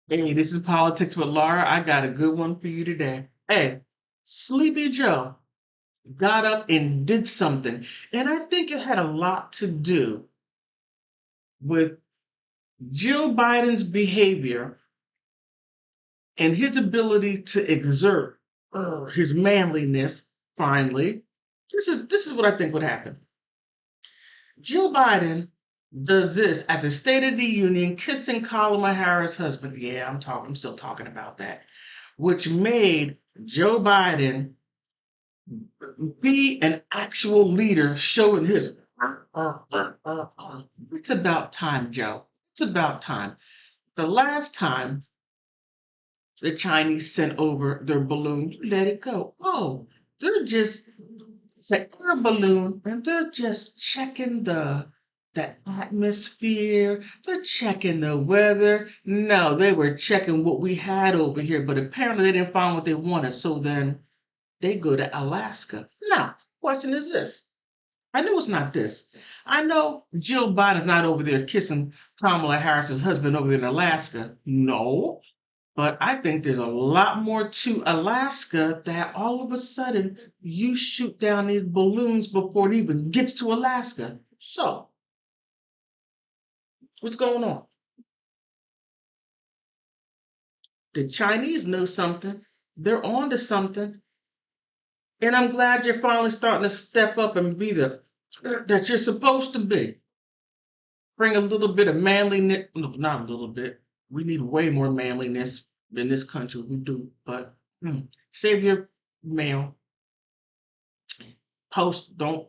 Hey, this is Politics with Laura. I got a good one for you today. Hey, Sleepy Joe got up and did something, and I think it had a lot to do with Joe Biden's behavior and his ability to exert his manliness. Finally, this is what I think would happen. Joe Biden does this at the State of the Union, kissing Kamala Harris' husband. Yeah, I'm still talking about that, which made Joe Biden be an actual leader showing his. It's about time, Joe. It's about time. The last time the Chinese sent over their balloon, you let it go. Oh, they're just it's an air balloon, and they're just checking the atmosphere. They're checking the weather. No, they were checking what we had over here, but apparently they didn't find what they wanted. So then they go to Alaska. Now, question is this. I know it's not this. I know Jill Biden's not over there kissing Kamala Harris's husband over there in Alaska. No, but I think there's a lot more to Alaska that all of a sudden you shoot down these balloons before it even gets to Alaska. So, what's going on? The Chinese know something. They're on to something. And I'm glad you're finally starting to step up and be the that you're supposed to be. Bring a little bit of manliness. No, not a little bit. We need way more manliness in this country. We do. But save your male. Post don't.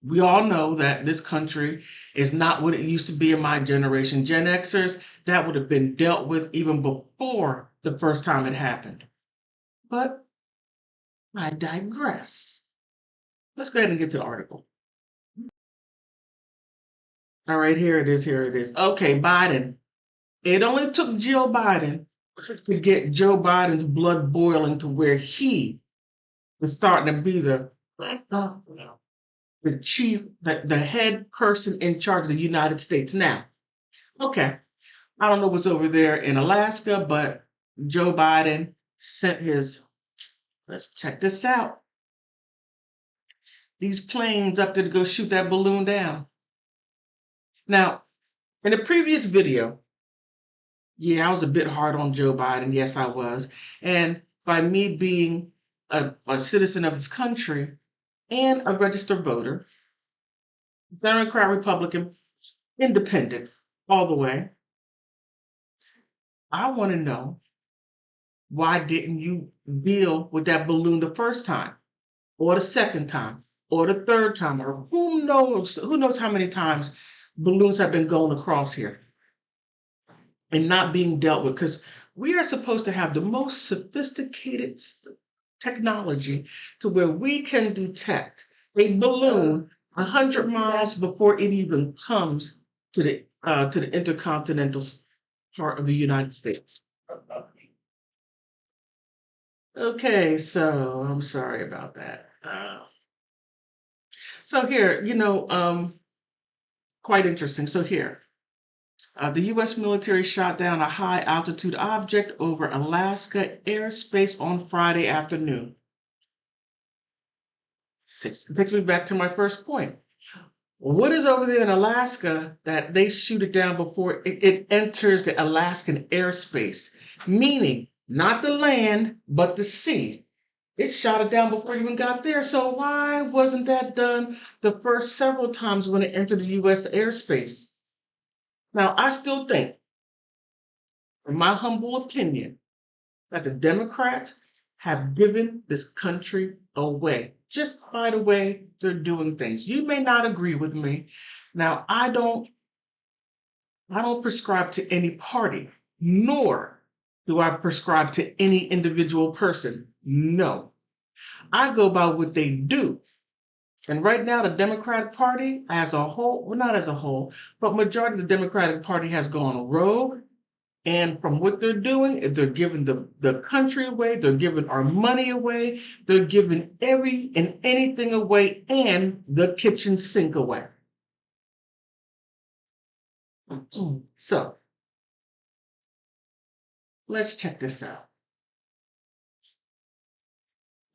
We all know that this country is not what it used to be in my generation. Gen Xers, that would have been dealt with even before the first time it happened. But I digress. Let's go ahead and get to the article. All right, here it is. Here it is. Okay, Biden. It only took Joe Biden to get Joe Biden's blood boiling to where he is starting to be the chief, the head person in charge of the United States now. Okay, I don't know what's over there in Alaska, but Joe Biden sent his. Let's check this out. These planes up there to go shoot that balloon down. Now, in the previous video, yeah, I was a bit hard on Joe Biden. Yes, I was. And by me being a citizen of this country and a registered voter, Democrat, Republican, independent, all the way, I want to know why didn't you deal with that balloon the first time, or the second time, or the third time, or who knows how many times balloons have been going across here and not being dealt with? Because we are supposed to have the most sophisticated technology to where we can detect a balloon 100 miles before it even comes to the intercontinental part of the United States. Okay, so I'm sorry about that. So here, quite interesting. So here, the U.S. military shot down a high altitude object over Alaska airspace on Friday afternoon. Takes me back to my first point. What is over there in Alaska that they shoot it down before it enters the Alaskan airspace? Meaning, not the land, but the sea. It shot it down before it even got there. So why wasn't that done the first several times when it entered the U.S. airspace? Now, I still think, in my humble opinion, that the Democrats have given this country away just by the way they're doing things. You may not agree with me. Now, I don't prescribe to any party, nor do I prescribe to any individual person. No. I go by what they do. And right now, the Democratic Party as a whole, well, not as a whole, but majority of the Democratic Party has gone rogue. And from what they're doing, if they're giving the country away, they're giving our money away, they're giving every and anything away, and the kitchen sink away. So Let's check this out.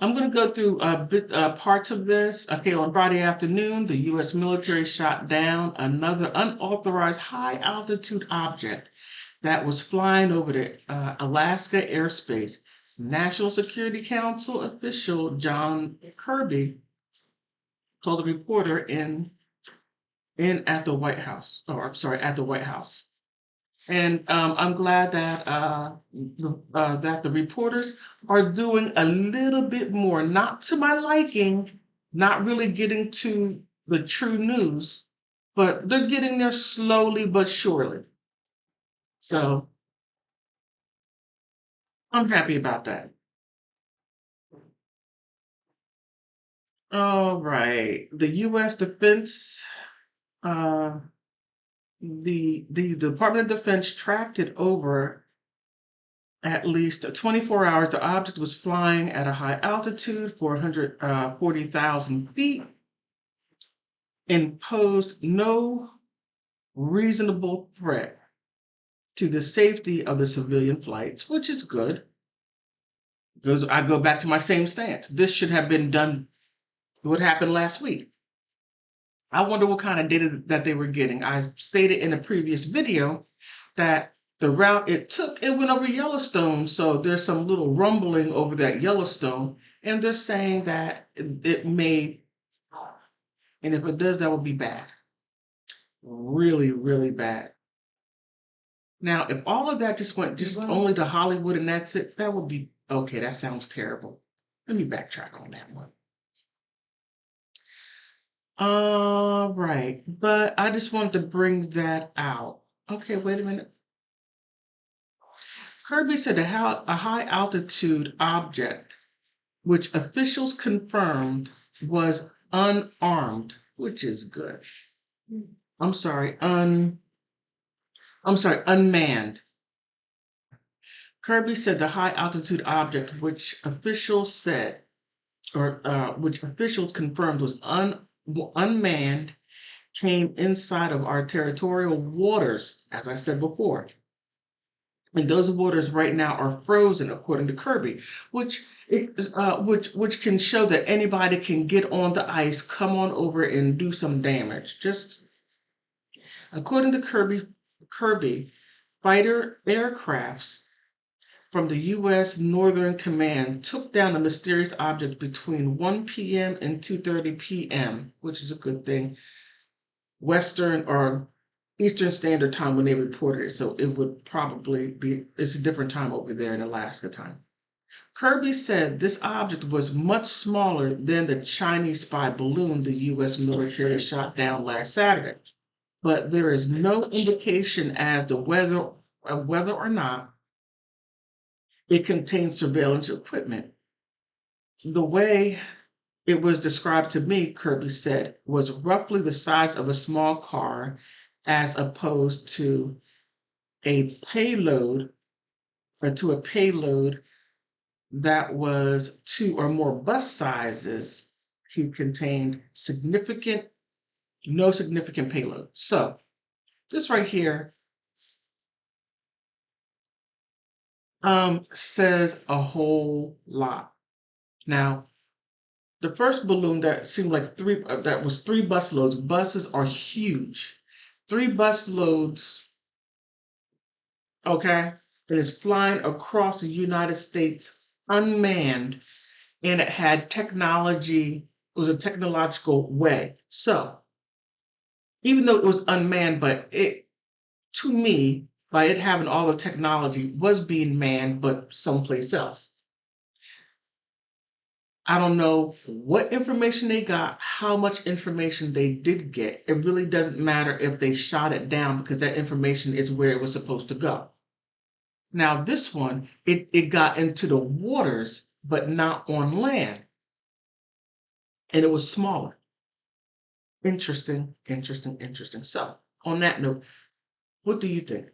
I'm going to go through parts of this. Okay, on Friday afternoon, the U.S. military shot down another unauthorized high-altitude object that was flying over the Alaska airspace. National Security Council official John Kirby told a reporter in at the White House, or I'm sorry, at the White House. And I'm glad that that the reporters are doing a little bit more, not to my liking, not really getting to the true news, but they're getting there slowly but surely. So I'm happy about that. All right, the U.S. Defense, uh, the Department of Defense tracked it over at least 24 hours. The object was flying at a high altitude, 440,000 feet, and posed no reasonable threat to the safety of the civilian flights, which is good. Because I go back to my same stance. This should have been done. What happened last week? I wonder what kind of data that they were getting. I stated in a previous video that the route it took, it went over Yellowstone. So there's some little rumbling over that Yellowstone. And they're saying that it may, and if it does, that would be bad. Really, really bad. Now, if all of that just went just only to Hollywood and that's it, that would be okay. That sounds terrible. Let me backtrack on that one. All right, but I just wanted to bring that out. Okay, wait a minute. Kirby said a high altitude object, which officials confirmed was unarmed, which is good. I'm sorry, unmanned. Kirby said the high altitude object, which officials said, or which officials confirmed was unmanned, came inside of our territorial waters, as I said before. And those waters right now are frozen, according to Kirby, which can show that anybody can get on the ice, come on over, and do some damage. Just according to Kirby, fighter aircrafts from the U.S. Northern Command took down a mysterious object between 1 p.m. and 2:30 p.m., which is a good thing. Western or Eastern Standard Time when they reported it, so it would probably be, it's a different time over there in Alaska time. Kirby said this object was much smaller than the Chinese spy balloon the U.S. military shot down last Saturday, but there is no indication as to whether or not it contains surveillance equipment. The way it was described to me, Kirby said, was roughly the size of a small car as opposed to a payload that was 2 or more bus sizes. He contained no significant payload. So this right here says a whole lot. Now, the first balloon that seemed like that was 3 bus loads. Buses are huge. 3 bus loads, okay, and is flying across the United States unmanned, and it had technology, it was a technological way. So even though it was unmanned, but it, to me, by it having all the technology, was being manned, but someplace else. I don't know what information they got, how much information they did get. It really doesn't matter if they shot it down because that information is where it was supposed to go. Now, this one, it got into the waters, but not on land. And it was smaller. Interesting, interesting, interesting. So, on that note, what do you think?